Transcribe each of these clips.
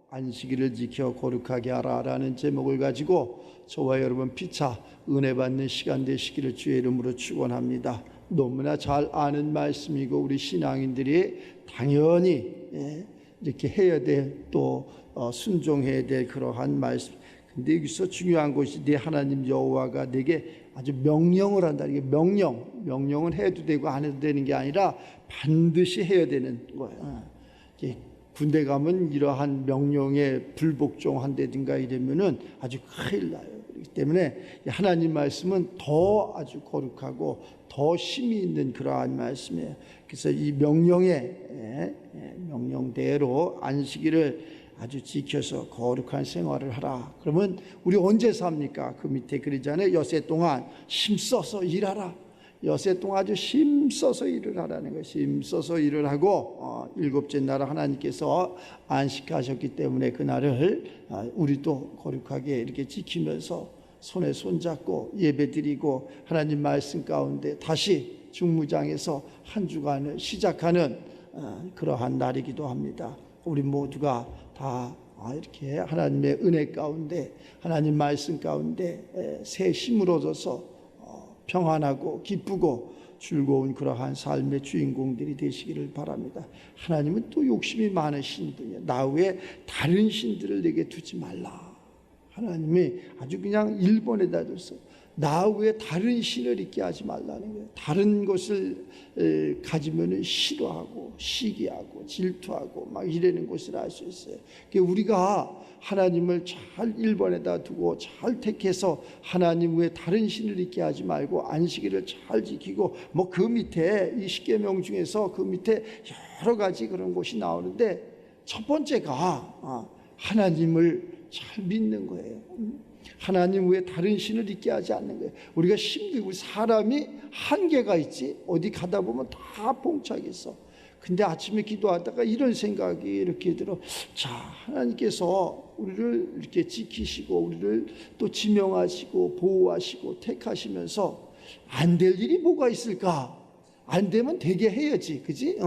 안식일을 지켜 거룩하게 하라라는 제목을 가지고 저와 여러분 피차 은혜 받는 시간 되시기를 주의 이름으로 축원합니다. 너무나 잘 아는 말씀이고 우리 신앙인들이 당연히 이렇게 해야 될, 또 순종해야 될 그러한 말씀. 근데 여기서 중요한 것이 네 하나님 여호와가 내게 아주 명령을 한다. 이게 명령은 해도 되고 안 해도 되는 게 아니라 반드시 해야 되는 거예요. 군대 가면 이러한 명령에 불복종한다든가 이러면은 아주 큰일 나요. 그렇기 때문에 하나님 말씀은 더 아주 거룩하고 더 힘이 있는 그러한 말씀이에요. 그래서 이 명령대로 안식일을 아주 지켜서 거룩한 생활을 하라. 그러면 우리 언제 삽니까? 그 밑에 그러잖아요. 여세 동안 힘써서 일하라. 여세 동안 아주 힘써서 일을 하라는 것이, 힘써서 일을 하고 일곱째 날 하나님께서 안식하셨기 때문에 그날을 우리도 거룩하게 이렇게 지키면서 손에 손잡고 예배드리고 하나님 말씀 가운데 다시 중무장에서 한 주간을 시작하는 그러한 날이기도 합니다. 우리 모두가 다 이렇게 하나님의 은혜 가운데, 하나님 말씀 가운데 새 힘을 얻어서 평안하고 기쁘고 즐거운 그러한 삶의 주인공들이 되시기를 바랍니다. 하나님은 또 욕심이 많으신 분이에요. 나 외에 다른 신들을 내게 두지 말라. 하나님이 아주 그냥 1번에다 뒀어요. 나 외에 다른 신을 있게 하지 말라는 거예요. 다른 것을 가지면 싫어하고 시기하고 질투하고 막 이러는 것을 알 수 있어요. 우리가 하나님을 잘 1번에다 두고 잘 택해서 하나님 외에 다른 신을 있게 하지 말고 안식일을 잘 지키고, 뭐 그 밑에 이 십계명 중에서 그 밑에 여러 가지 그런 것이 나오는데, 첫 번째가 하나님을 잘 믿는 거예요. 하나님 외에 다른 신을 있게 하지 않는 거예요. 우리가 힘들고, 사람이 한계가 있지, 어디 가다 보면 다 봉착 있어. 근데 아침에 기도하다가 이런 생각이 이렇게 들어. 자, 하나님께서 우리를 이렇게 지키시고 우리를 또 지명하시고 보호하시고 택하시면서 안 될 일이 뭐가 있을까? 안 되면 되게 해야지, 그지?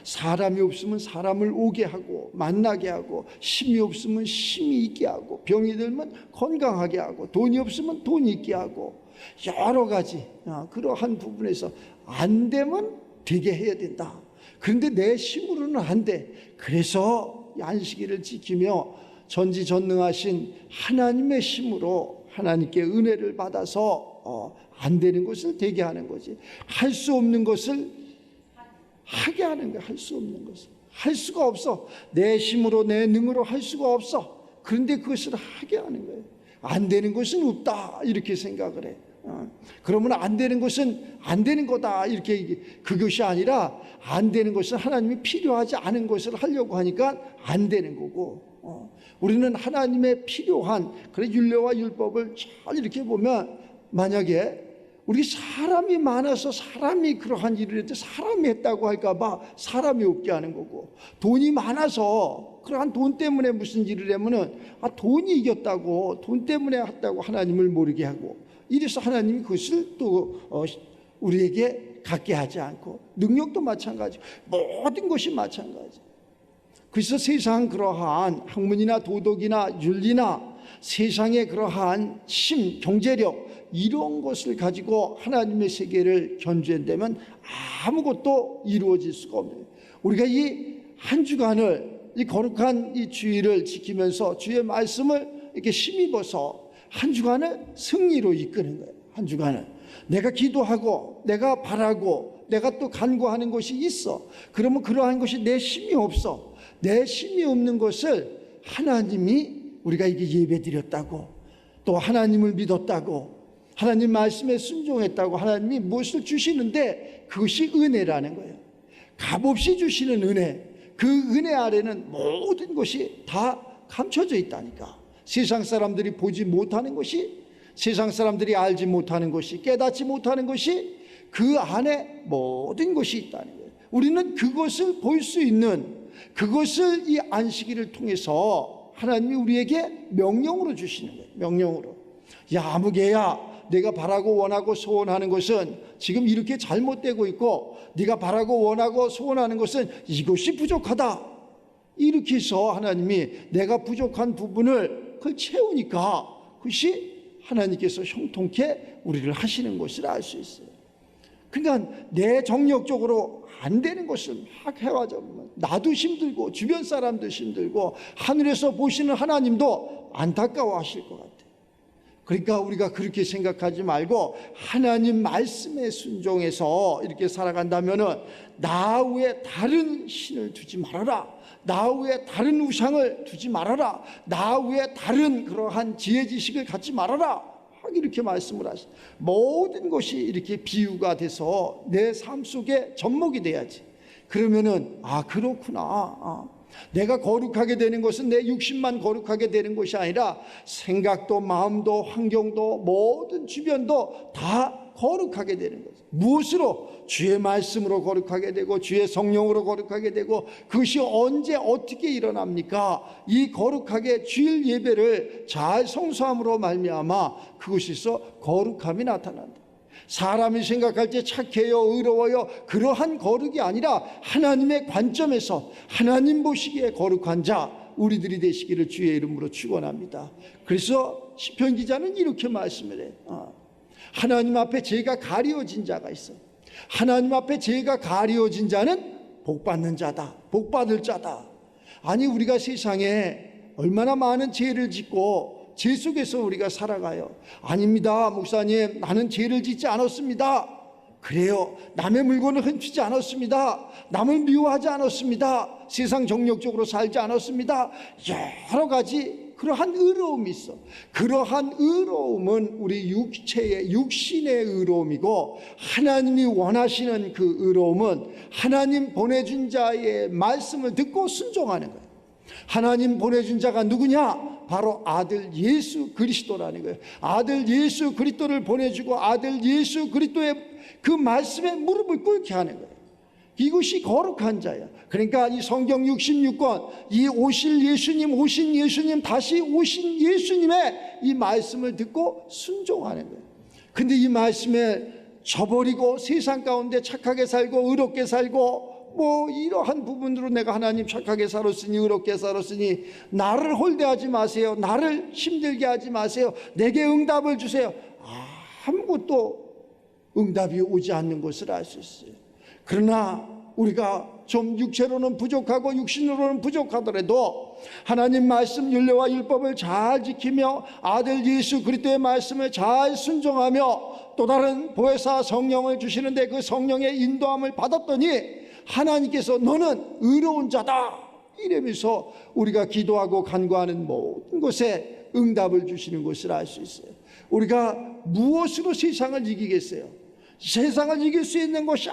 사람이 없으면 사람을 오게 하고 만나게 하고, 힘이 없으면 힘이 있게 하고, 병이 들면 건강하게 하고, 돈이 없으면 돈이 있게 하고, 여러 가지 그러한 부분에서 안 되면 되게 해야 된다. 그런데 내 힘으로는 안 돼. 그래서 안식일을 지키며 전지전능하신 하나님의 힘으로 하나님께 은혜를 받아서 안 되는 것을 되게 하는 거지. 할 수 없는 것을 하게 하는 거야. 할 수 없는 것을. 할 수가 없어. 내 힘으로 내 능으로 할 수가 없어. 그런데 그것을 하게 하는 거예요. 안 되는 것은 없다 이렇게 생각을 해. 그러면 안 되는 것은 안 되는 거다 이렇게, 그것이 아니라 안 되는 것은 하나님이 필요하지 않은 것을 하려고 하니까 안 되는 거고, 우리는 하나님의 필요한 그래 율례와 율법을 잘 이렇게 보면, 만약에 우리 사람이 많아서 사람이 그러한 일을 했는데 사람이 했다고 할까봐 사람이 없게 하는 거고, 돈이 많아서 그러한 돈 때문에 무슨 일을 하면은 돈이 이겼다고, 돈 때문에 했다고 하나님을 모르게 하고, 이래서 하나님이 그것을 또 우리에게 갖게 하지 않고, 능력도 마찬가지, 모든 것이 마찬가지. 그래서 세상 그러한 학문이나 도덕이나 윤리나 세상의 그러한 힘, 경제력 이런 것을 가지고 하나님의 세계를 견제한다면 아무것도 이루어질 수가 없네요. 우리가 이 한 주간을, 이 거룩한 이 주일을 지키면서 주의 말씀을 이렇게 힘입어서 한 주간을 승리로 이끄는 거예요. 한 주간을 내가 기도하고 내가 바라고 내가 또 간구하는 것이 있어. 그러면 그러한 것이 내 힘이 없어. 내 힘이 없는 것을 하나님이, 우리가 이게 예배드렸다고, 또 하나님을 믿었다고, 하나님 말씀에 순종했다고 하나님이 무엇을 주시는데, 그것이 은혜라는 거예요. 값없이 주시는 은혜. 그 은혜 아래는 모든 것이 다 감춰져 있다니까. 세상 사람들이 보지 못하는 것이, 세상 사람들이 알지 못하는 것이, 깨닫지 못하는 것이, 그 안에 모든 것이 있다는 거예요. 우리는 그것을 볼 수 있는, 그것을 이 안식일을 통해서 하나님이 우리에게 명령으로 주시는 거예요. 명령으로. 야, 아무개야, 내가 바라고 원하고 소원하는 것은 지금 이렇게 잘못되고 있고, 네가 바라고 원하고 소원하는 것은 이것이 부족하다. 이렇게 해서 하나님이 내가 부족한 부분을 그걸 채우니까 그것이 하나님께서 형통케 우리를 하시는 것을 알 수 있어요. 그러니까 내 정력적으로 안 되는 것을 막 해가지고 나도 힘들고 주변 사람도 힘들고 하늘에서 보시는 하나님도 안타까워하실 것 같아요. 그러니까 우리가 그렇게 생각하지 말고 하나님 말씀에 순종해서 이렇게 살아간다면은 나 외에 다른 신을 두지 말아라. 나 외에 다른 우상을 두지 말아라. 나 외에 다른 그러한 지혜 지식을 갖지 말아라. 이렇게 말씀을 하시. 모든 것이 이렇게 비유가 돼서 내 삶 속에 접목이 돼야지. 그러면은 아, 그렇구나. 내가 거룩하게 되는 것은 내 육신만 거룩하게 되는 것이 아니라 생각도 마음도 환경도 모든 주변도 다 거룩하게 되는 거죠. 무엇으로? 주의 말씀으로 거룩하게 되고 주의 성령으로 거룩하게 되고, 그것이 언제 어떻게 일어납니까? 이 거룩하게 주일 예배를 잘 성수함으로 말미암아 그것에서 거룩함이 나타난다. 사람이 생각할 때 착해요, 의로워요, 그러한 거룩이 아니라 하나님의 관점에서 하나님 보시기에 거룩한 자 우리들이 되시기를 주의 이름으로 축원합니다. 그래서 시편 기자는 이렇게 말씀을 해요. 하나님 앞에 죄가 가리워진 자가 있어. 하나님 앞에 죄가 가리워진 자는 복받는 자다, 복받을 자다. 아니, 우리가 세상에 얼마나 많은 죄를 짓고 죄 속에서 우리가 살아가요. 아닙니다, 목사님, 나는 죄를 짓지 않았습니다. 그래요, 남의 물건을 훔치지 않았습니다. 남을 미워하지 않았습니다. 세상 정력적으로 살지 않았습니다. 여러 가지 그러한 의로움이 있어. 그러한 의로움은 우리 육체의 육신의 의로움이고, 하나님이 원하시는 그 의로움은 하나님 보내준 자의 말씀을 듣고 순종하는 거예요. 하나님 보내준 자가 누구냐? 바로 아들 예수 그리스도라는 거예요. 아들 예수 그리스도를 보내주고 아들 예수 그리스도의 그 말씀에 무릎을 꿇게 하는 거예요. 이것이 거룩한 자야. 그러니까 이 성경 66권, 이 오신 예수님, 다시 오신 예수님의 이 말씀을 듣고 순종하는 거예요. 근데 이 말씀에 저버리고 세상 가운데 착하게 살고 의롭게 살고 뭐 이러한 부분으로 내가 하나님 착하게 살았으니 의롭게 살았으니 나를 홀대하지 마세요, 나를 힘들게 하지 마세요, 내게 응답을 주세요. 아무것도 응답이 오지 않는 것을 알 수 있어요. 그러나 우리가 좀 육체로는 부족하고 육신으로는 부족하더라도 하나님 말씀 율례와 율법을 잘 지키며 아들 예수 그리스도의 말씀을 잘 순종하며 또 다른 보혜사 성령을 주시는데 그 성령의 인도함을 받았더니 하나님께서 너는 의로운 자다 이러면서 우리가 기도하고 간구하는 모든 것에 응답을 주시는 것을 알 수 있어요. 우리가 무엇으로 세상을 이기겠어요? 세상을 이길 수 있는 것이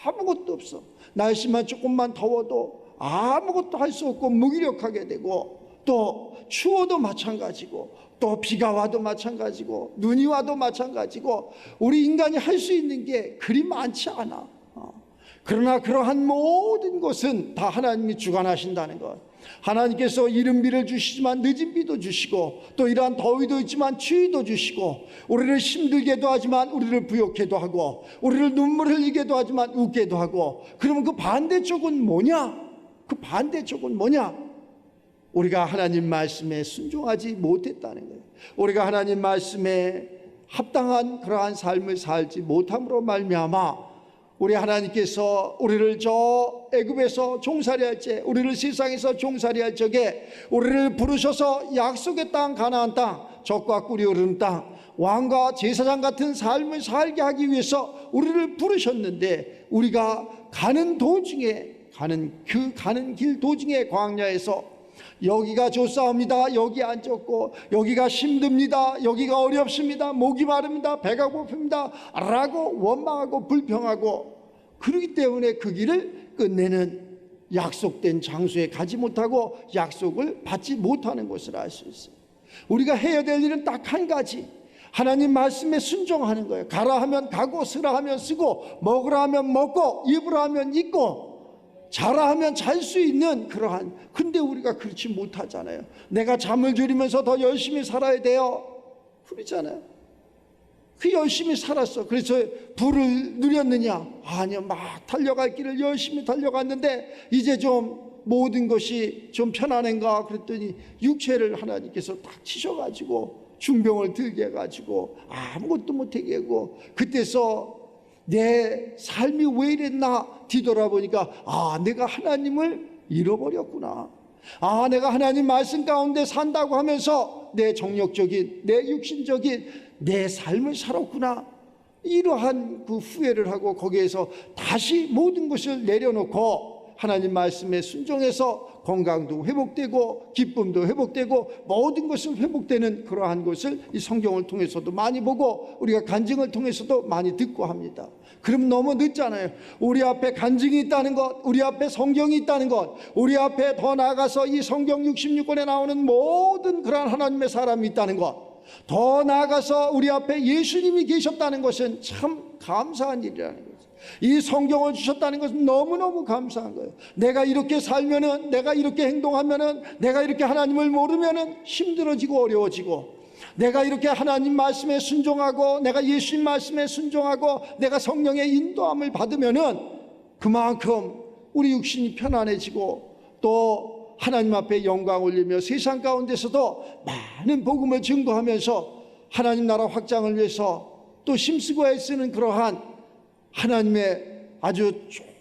아무것도 없어. 날씨만 조금만 더워도 아무것도 할 수 없고 무기력하게 되고, 또 추워도 마찬가지고, 또 비가 와도 마찬가지고, 눈이 와도 마찬가지고, 우리 인간이 할 수 있는 게 그리 많지 않아. 그러나 그러한 모든 것은 다 하나님이 주관하신다는 것. 하나님께서 이른 비를 주시지만 늦은 비도 주시고, 또 이러한 더위도 있지만 추위도 주시고, 우리를 힘들게도 하지만 우리를 부욕해도 하고, 우리를 눈물 흘리게도 하지만 웃게도 하고. 그러면 그 반대쪽은 뭐냐? 그 반대쪽은 뭐냐? 우리가 하나님 말씀에 순종하지 못했다는 거예요. 우리가 하나님 말씀에 합당한 그러한 삶을 살지 못함으로 말미암아 우리 하나님께서 우리를 저 애굽에서 종살이 할 때, 우리를 세상에서 종살이 할 적에 우리를 부르셔서 약속의 땅 가나안 땅, 젖과 꿀이 흐르는 땅, 왕과 제사장 같은 삶을 살게 하기 위해서 우리를 부르셨는데, 우리가 가는 도중에 가는 길 도중에 광야에서 여기가 좋사옵니다, 여기 안 좋고, 여기가 힘듭니다, 여기가 어렵습니다, 목이 마릅니다, 배가 고픕니다 라고 원망하고 불평하고, 그렇기 때문에 그 길을 끝내는 약속된 장소에 가지 못하고 약속을 받지 못하는 것을 알 수 있어요. 우리가 해야 될 일은 딱 한 가지, 하나님 말씀에 순종하는 거예요. 가라 하면 가고, 쓰라 하면 쓰고, 먹으라 하면 먹고, 입으라 하면 입고, 자라 하면 잘 수 있는 그러한. 근데 우리가 그렇지 못하잖아요. 내가 잠을 줄이면서 더 열심히 살아야 돼요, 그러잖아요. 그 열심히 살았어. 그래서 부를 누렸느냐? 아니요. 막 달려갈 길을 열심히 달려갔는데 이제 좀 모든 것이 좀 편안한가 그랬더니 육체를 하나님께서 딱 치셔가지고 중병을 들게 해가지고 아무것도 못하게 하고, 그때서 내 삶이 왜 이랬나 뒤돌아보니까 내가 하나님을 잃어버렸구나. 내가 하나님 말씀 가운데 산다고 하면서 내 정력적인, 내 육신적인 내 삶을 살았구나. 이러한 그 후회를 하고 거기에서 다시 모든 것을 내려놓고 하나님 말씀에 순종해서 건강도 회복되고 기쁨도 회복되고 모든 것은 회복되는 그러한 것을 이 성경을 통해서도 많이 보고 우리가 간증을 통해서도 많이 듣고 합니다. 그럼 너무 늦잖아요. 우리 앞에 간증이 있다는 것, 우리 앞에 성경이 있다는 것, 우리 앞에 더 나아가서 이 성경 66권에 나오는 모든 그러한 하나님의 사람이 있다는 것, 더 나아가서 우리 앞에 예수님이 계셨다는 것은 참 감사한 일이라는 거죠. 이 성경을 주셨다는 것은 너무너무 감사한 거예요. 내가 이렇게 살면은, 내가 이렇게 행동하면은, 내가 이렇게 하나님을 모르면은 힘들어지고 어려워지고, 내가 이렇게 하나님 말씀에 순종하고 내가 예수님 말씀에 순종하고 내가 성령의 인도함을 받으면은 그만큼 우리 육신이 편안해지고 또 하나님 앞에 영광 올리며 세상 가운데서도 많은 복음을 증거하면서 하나님 나라 확장을 위해서 또 힘쓰고 애쓰는 그러한 하나님의 아주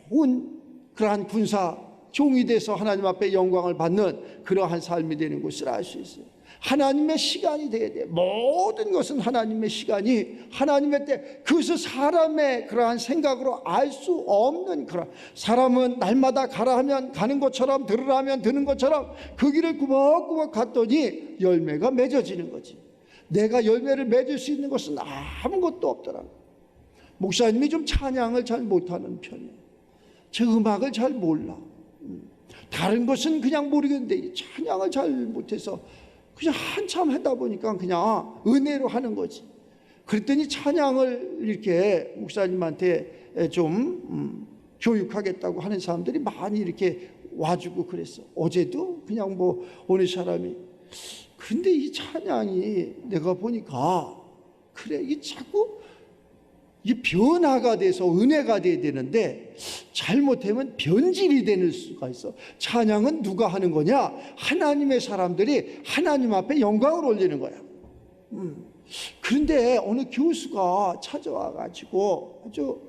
좋은 그러한 군사 종이 돼서 하나님 앞에 영광을 받는 그러한 삶이 되는 것을 알 수 있어요. 하나님의 시간이 돼야 돼요. 모든 것은 하나님의 시간이, 하나님의 때, 그것을 사람의 그러한 생각으로 알 수 없는 그런. 사람은 날마다 가라 하면 가는 것처럼, 들으라 하면 드는 것처럼 그 길을 꾸벅꾸벅 갔더니 열매가 맺어지는 거지. 내가 열매를 맺을 수 있는 것은 아무것도 없더라고요. 목사님이 좀 찬양을 잘 못하는 편이에요. 제 음악을 잘 몰라. 다른 것은 그냥 모르겠는데 찬양을 잘 못해서 그냥 한참 하다 보니까 그냥 은혜로 하는 거지. 그랬더니 찬양을 이렇게 목사님한테 좀 교육하겠다고 하는 사람들이 많이 이렇게 와주고 그랬어. 어제도 그냥 뭐 어느 사람이, 근데 이 찬양이 내가 보니까 그래, 이게 자꾸 이 변화가 돼서 은혜가 돼야 되는데 잘못하면 변질이 되는 수가 있어. 찬양은 누가 하는 거냐? 하나님의 사람들이 하나님 앞에 영광을 올리는 거야. 그런데 어느 교수가 찾아와 가지고 아주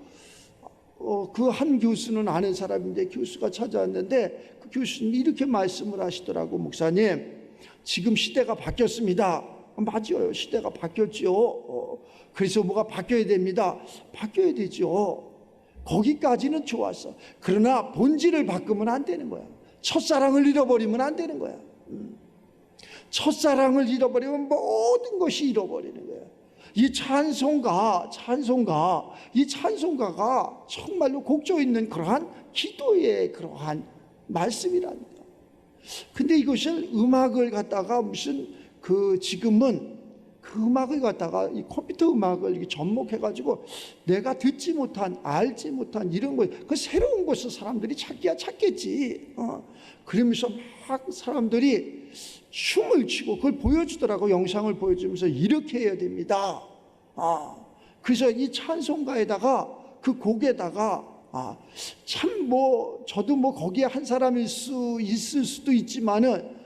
그 한 교수는 아는 사람인데 교수가 찾아왔는데 그 교수님이 이렇게 말씀을 하시더라고. 목사님, 지금 시대가 바뀌었습니다. 맞아요, 시대가 바뀌었죠. 그래서 뭐가 바뀌어야 됩니다. 바뀌어야 되죠. 거기까지는 좋았어. 그러나 본질을 바꾸면 안 되는 거야. 첫사랑을 잃어버리면 안 되는 거야. 첫사랑을 잃어버리면 모든 것이 잃어버리는 거야. 이 찬송가가 정말로 곡조 있는 그러한 기도의 그러한 말씀이랍니다. 근데 이것을 음악을 갖다가 무슨 지금은 그 음악을 갖다가 이 컴퓨터 음악을 이렇게 접목해가지고 내가 듣지 못한, 알지 못한 이런 거, 그 새로운 것을 사람들이 찾겠지. 그러면서 막 사람들이 춤을 추고 그걸 보여주더라고. 영상을 보여주면서 이렇게 해야 됩니다. 그래서 이 찬송가에다가 그 곡에다가 참 저도 거기에 한 사람일 수 있을 수도 있지만은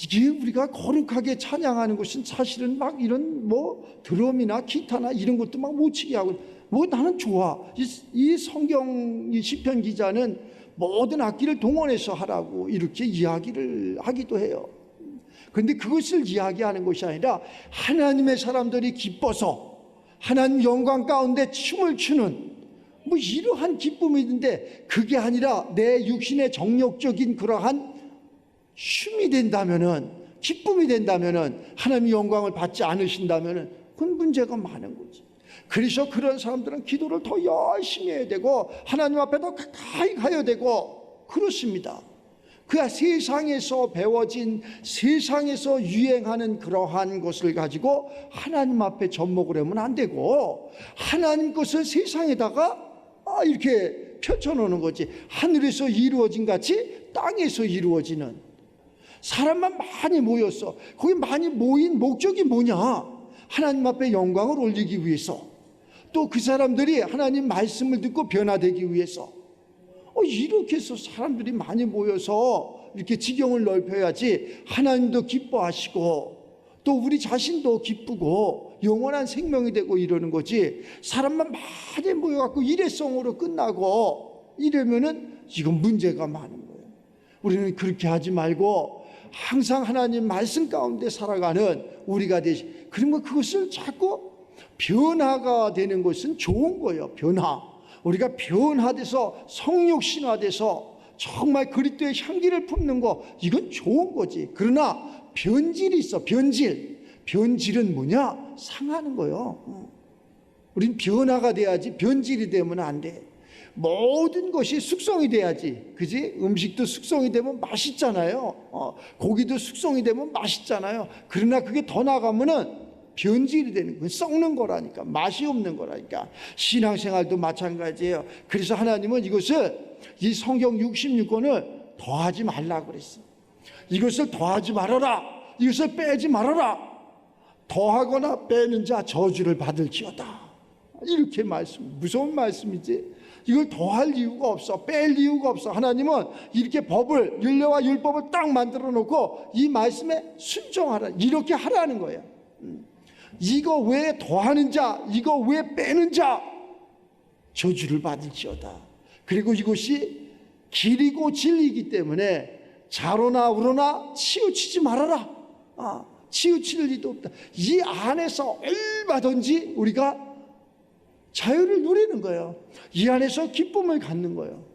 이게 우리가 거룩하게 찬양하는 것은 사실은 막 이런 드럼이나 기타나 이런 것도 막 못 치게 하고 나는 좋아. 이 성경 이 시편 기자는 모든 악기를 동원해서 하라고 이렇게 이야기를 하기도 해요. 그런데 그것을 이야기하는 것이 아니라 하나님의 사람들이 기뻐서 하나님 영광 가운데 춤을 추는 이러한 기쁨이 있는데 그게 아니라 내 육신의 정욕적인 그러한 춤이 된다면은, 기쁨이 된다면은, 하나님의 영광을 받지 않으신다면은 그건 문제가 많은 거지. 그래서 그런 사람들은 기도를 더 열심히 해야 되고 하나님 앞에 더 가까이 가야 되고 그렇습니다. 그 세상에서 배워진, 세상에서 유행하는 그러한 것을 가지고 하나님 앞에 접목을 하면 안 되고, 하나님 것을 세상에다가 이렇게 펼쳐놓는 거지. 하늘에서 이루어진 같이 땅에서 이루어지는. 사람만 많이 모였어. 거기 많이 모인 목적이 뭐냐? 하나님 앞에 영광을 올리기 위해서, 또 그 사람들이 하나님 말씀을 듣고 변화되기 위해서. 이렇게 해서 사람들이 많이 모여서 이렇게 지경을 넓혀야지 하나님도 기뻐하시고 또 우리 자신도 기쁘고 영원한 생명이 되고 이러는 거지. 사람만 많이 모여갖고 일회성으로 끝나고 이러면은 이건 문제가 많은 거예요. 우리는 그렇게 하지 말고 항상 하나님 말씀 가운데 살아가는 우리가 되시. 그러면 그것을 자꾸 변화가 되는 것은 좋은 거예요. 변화. 우리가 변화돼서 성육신화돼서 정말 그리스도의 향기를 품는 거, 이건 좋은 거지. 그러나 변질이 있어. 변질은 뭐냐? 상하는 거예요. 우린 변화가 돼야지 변질이 되면 안 돼. 모든 것이 숙성이 돼야지, 그지? 음식도 숙성이 되면 맛있잖아요. 고기도 숙성이 되면 맛있잖아요. 그러나 그게 더 나가면은 변질이 되는 거예요. 썩는 거라니까. 맛이 없는 거라니까. 신앙생활도 마찬가지예요. 그래서 하나님은 이것을, 이 성경 66권을 더하지 말라 그랬어. 이것을 더하지 말아라. 이것을 빼지 말아라. 더하거나 빼는 자 저주를 받을지어다. 이렇게 말씀, 무서운 말씀이지. 이걸 더할 이유가 없어. 뺄 이유가 없어. 하나님은 이렇게 법을, 율례와 율법을 딱 만들어 놓고 이 말씀에 순종하라, 이렇게 하라는 거예요. 이거 왜 더하는 자, 이거 왜 빼는 자 저주를 받을지어다. 그리고 이것이 길이고 진리이기 때문에 자로나 우로나 치우치지 말아라. 치우칠 일도 없다. 이 안에서 얼마든지 우리가 자유를 누리는 거예요. 이 안에서 기쁨을 갖는 거예요.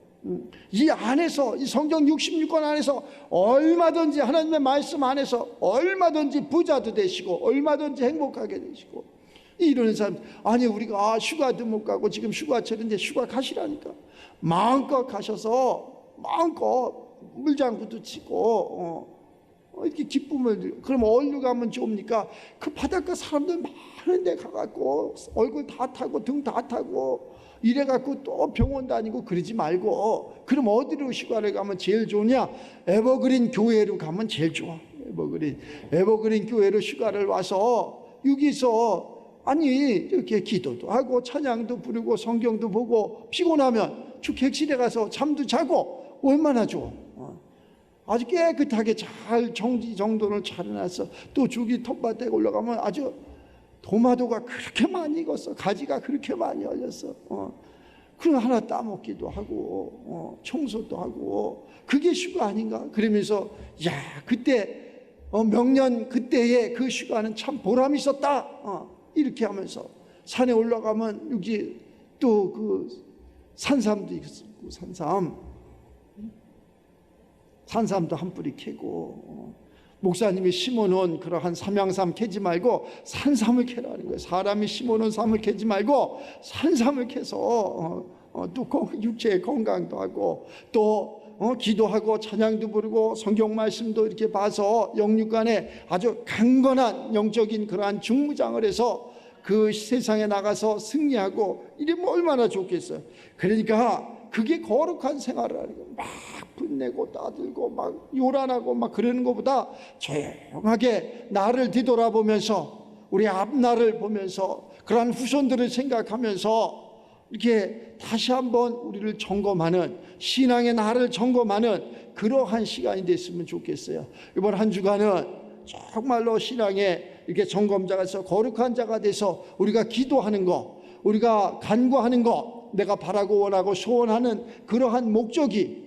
이 안에서, 이 성경 66권 안에서 얼마든지, 하나님의 말씀 안에서 얼마든지 부자도 되시고 얼마든지 행복하게 되시고 이러는 사람. 아니 우리가 휴가도 못 가고 지금 휴가철인데 휴가 가시라니까. 마음껏 가셔서 마음껏 물장구도 치고 이렇게 기쁨을. 그럼 어디로 가면 좋습니까? 그 바닷가 사람들 많은 데 가갖고 얼굴 다 타고 등 다 타고 이래갖고 또 병원 다니고 그러지 말고, 그럼 어디로 휴가를 가면 제일 좋으냐? 에버그린 교회로 가면 제일 좋아. 에버그린 교회로 휴가를 와서 여기서 이렇게 기도도 하고 찬양도 부르고 성경도 보고 피곤하면 주 객실에 가서 잠도 자고 얼마나 좋아. 아주 깨끗하게 잘 정돈을 잘 해놨어. 또 저기 텃밭에 올라가면 아주 도마도가 그렇게 많이 익었어. 가지가 그렇게 많이 열렸어. 그럼 하나 따먹기도 하고 청소도 하고. 그게 휴가 아닌가? 그러면서 야, 그때 명년 그때의 그 휴가는 참 보람이 있었다. 이렇게 하면서 산에 올라가면 여기 또 그 산삼도 있고, 산삼도 한 뿌리 캐고, 목사님이 심어놓은 그러한 삼양삼 캐지 말고 산삼을 캐라는 거예요. 사람이 심어놓은 삼을 캐지 말고 산삼을 캐서 또 육체의 건강도 하고 또 기도하고 찬양도 부르고 성경 말씀도 이렇게 봐서 영육간에 아주 강건한 영적인 그러한 중무장을 해서 그 세상에 나가서 승리하고 이러면 얼마나 좋겠어요. 그러니까 그게 거룩한 생활을 하는 거예요. 막 분내고 따들고 막 요란하고 막 그러는 것보다 조용하게 나를 뒤돌아보면서 우리 앞날을 보면서 그러한 후손들을 생각하면서 이렇게 다시 한번 우리를 점검하는, 신앙의 나를 점검하는 그러한 시간이 됐으면 좋겠어요. 이번 한 주간은 정말로 신앙의 이렇게 점검자가 돼서 거룩한 자가 돼서 우리가 기도하는 것, 우리가 간구하는 것, 내가 바라고 원하고 소원하는 그러한 목적이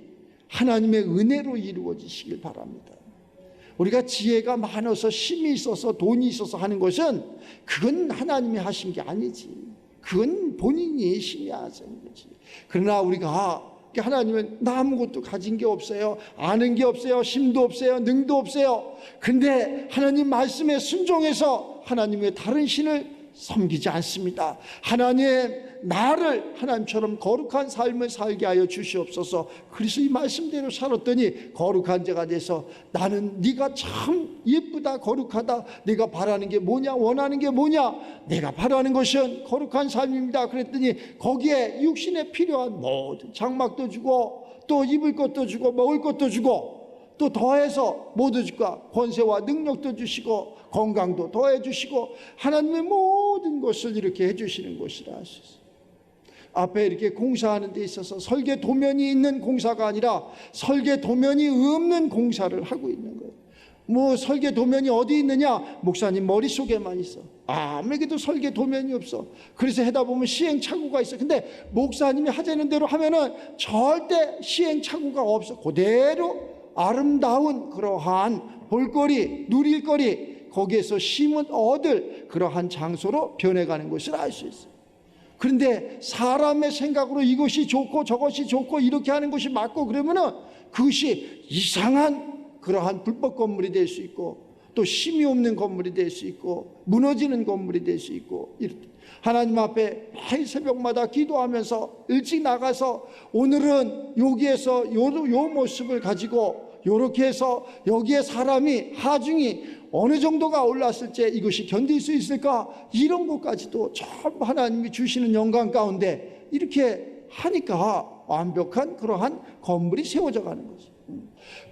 하나님의 은혜로 이루어지시길 바랍니다. 우리가 지혜가 많아서 힘이 있어서 돈이 있어서 하는 것은 그건 하나님이 하신 게 아니지. 그건 본인이 힘이 하신 거지. 그러나 우리가 하나님은 나 아무것도 가진 게 없어요. 아는 게 없어요. 힘도 없어요. 능도 없어요. 근데 하나님 말씀에 순종해서 하나님의 다른 신을 섬기지 않습니다. 하나님, 나를 하나님처럼 거룩한 삶을 살게 하여 주시옵소서. 그래서 이 말씀대로 살았더니 거룩한 자가 돼서 나는 네가 참 예쁘다, 거룩하다, 네가 바라는 게 뭐냐, 원하는 게 뭐냐, 내가 바라는 것은 거룩한 삶입니다. 그랬더니 거기에 육신에 필요한 모든 장막도 주고 또 입을 것도 주고 먹을 것도 주고 또 더해서 모두 주가 권세와 능력도 주시고 건강도 더해 주시고 하나님의 모든 것을 이렇게 해주시는 것이라 할 수 있어요. 앞에 이렇게 공사하는 데 있어서 설계 도면이 있는 공사가 아니라 설계 도면이 없는 공사를 하고 있는 거예요. 뭐 설계 도면이 어디 있느냐? 목사님 머릿속에만 있어. 아무에게도 설계 도면이 없어. 그래서 하다 보면 시행착오가 있어. 근데 목사님이 하자는 대로 하면은 절대 시행착오가 없어. 그대로 아름다운 그러한 볼거리, 누릴거리, 거기에서 심은 얻을 그러한 장소로 변해가는 것을 알 수 있어요. 그런데 사람의 생각으로 이것이 좋고 저것이 좋고 이렇게 하는 것이 맞고 그러면은 그것이 이상한 그러한 불법 건물이 될 수 있고 또 힘이 없는 건물이 될 수 있고 무너지는 건물이 될 수 있고, 하나님 앞에 매일 새벽마다 기도하면서 일찍 나가서 오늘은 여기에서 요 모습을 가지고 요렇게 해서 여기에 사람이 하중이 어느 정도가 올랐을 때 이것이 견딜 수 있을까, 이런 것까지도 전부 하나님이 주시는 영광 가운데 이렇게 하니까 완벽한 그러한 건물이 세워져 가는 거죠.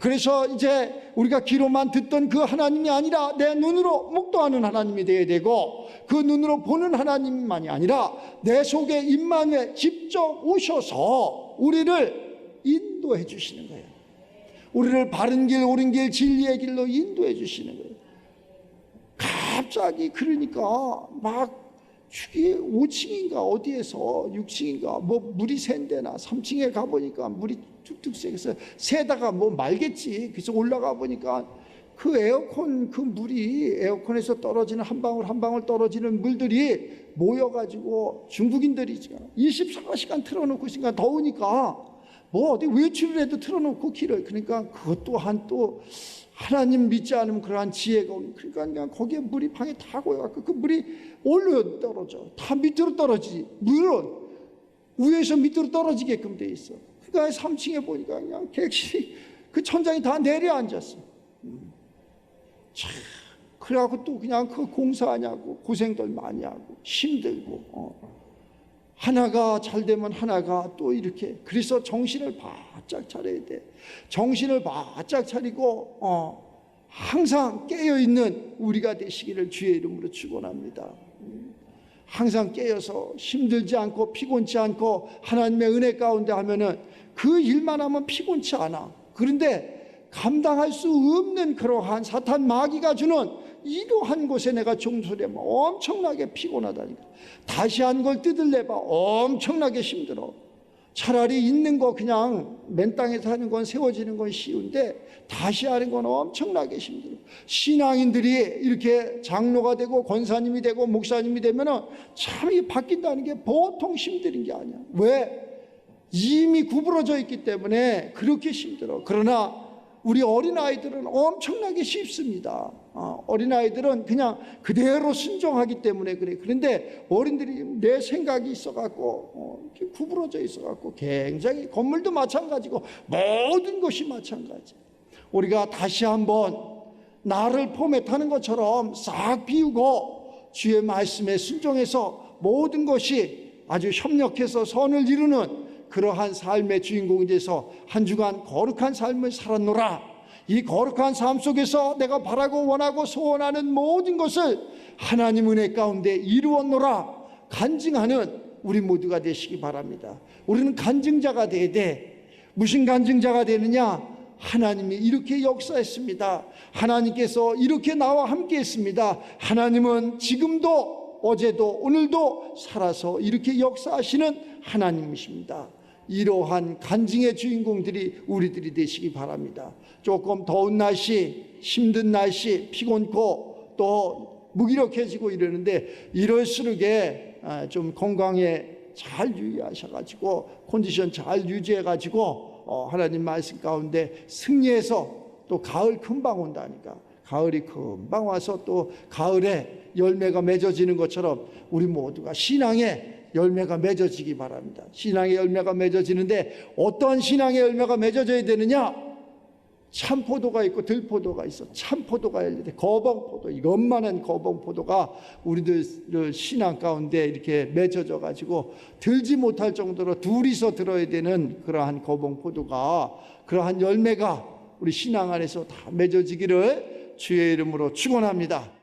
그래서 이제 우리가 귀로만 듣던 그 하나님이 아니라 내 눈으로 목도하는 하나님이 되어야 되고, 그 눈으로 보는 하나님만이 아니라 내 속에 임마누엘 직접 오셔서 우리를 인도해 주시는 거예요. 우리를 바른 길, 옳은 길, 진리의 길로 인도해 주시는 거예요. 갑자기 그러니까 막 죽이 5층인가 어디에서 6층인가 뭐 물이 샌데나 3층에 가보니까 물이 툭툭 새서 새다가 뭐 말겠지. 그래서 올라가 보니까 그 에어컨 그 물이 에어컨에서 떨어지는 한 방울 한 방울 떨어지는 물들이 모여가지고 중국인들이 24시간 틀어놓고 있으니까 더우니까 뭐 어디 외출을 해도 틀어놓고 길을, 그러니까 그것 또한 또 하나님 믿지 않으면 그러한 지혜가 오니, 그러니까 그냥 거기에 물이 방에 다 고여갖고 그 물이 올려 떨어져. 다 밑으로 떨어지지. 물은 위에서 밑으로 떨어지게끔 돼 있어. 그러니까 3층에 보니까 그냥 객실이 그 천장이 다 내려앉았어. 참, 그래갖고 또 그냥 그 공사하냐고 고생들 많이 하고 힘들고 하나가 잘 되면 하나가 또 이렇게, 그래서 정신을 바짝 차려야 돼. 정신을 바짝 차리고 항상 깨어있는 우리가 되시기를 주의 이름으로 축원합니다. 항상 깨어서 힘들지 않고 피곤치 않고 하나님의 은혜 가운데 하면은 그 일만 하면 피곤치 않아. 그런데 감당할 수 없는 그러한 사탄 마귀가 주는 이러한 곳에 내가 종소리하면 엄청나게 피곤하다니까. 다시 한 걸 뜯을래봐 엄청나게 힘들어. 차라리 있는 거 그냥 맨 땅에서 하는 건 세워지는 건 쉬운데 다시 하는 건 엄청나게 힘들어. 신앙인들이 이렇게 장로가 되고 권사님이 되고 목사님이 되면은 참 이게 바뀐다는 게 보통 힘든 게 아니야. 왜? 이미 구부러져 있기 때문에 그렇게 힘들어. 그러나 우리 어린아이들은 엄청나게 쉽습니다. 어린아이들은 그냥 그대로 순종하기 때문에 그래. 그런데 어른들이 내 생각이 있어갖고 구부러져 있어갖고 굉장히, 건물도 마찬가지고 모든 것이 마찬가지. 우리가 다시 한번 나를 포맷하는 것처럼 싹 비우고 주의 말씀에 순종해서 모든 것이 아주 협력해서 선을 이루는 그러한 삶의 주인공이 돼서 한 주간 거룩한 삶을 살았노라. 이 거룩한 삶 속에서 내가 바라고 원하고 소원하는 모든 것을 하나님 은혜 가운데 이루었노라 간증하는 우리 모두가 되시기 바랍니다. 우리는 간증자가 돼야 돼. 무슨 간증자가 되느냐? 하나님이 이렇게 역사했습니다. 하나님께서 이렇게 나와 함께 했습니다. 하나님은 지금도 어제도 오늘도 살아서 이렇게 역사하시는 하나님이십니다. 이러한 간증의 주인공들이 우리들이 되시기 바랍니다. 조금 더운 날씨, 힘든 날씨, 피곤고 또 무기력해지고 이러는데 이럴수록에 좀 건강에 잘 유의하셔가지고 컨디션 잘 유지해가지고 하나님 말씀 가운데 승리해서 또 가을 금방 온다니까 가을이 금방 와서 또 가을에 열매가 맺어지는 것처럼 우리 모두가 신앙의 열매가 맺어지기 바랍니다. 신앙의 열매가 맺어지는데 어떠한 신앙의 열매가 맺어져야 되느냐? 참포도가 있고 들포도가 있어. 참포도가 열리되 거봉포도, 이것만한 거봉포도가 우리들 신앙 가운데 이렇게 맺어져 가지고 들지 못할 정도로 둘이서 들어야 되는 그러한 거봉포도가, 그러한 열매가 우리 신앙 안에서 다 맺어지기를 주의 이름으로 축원합니다.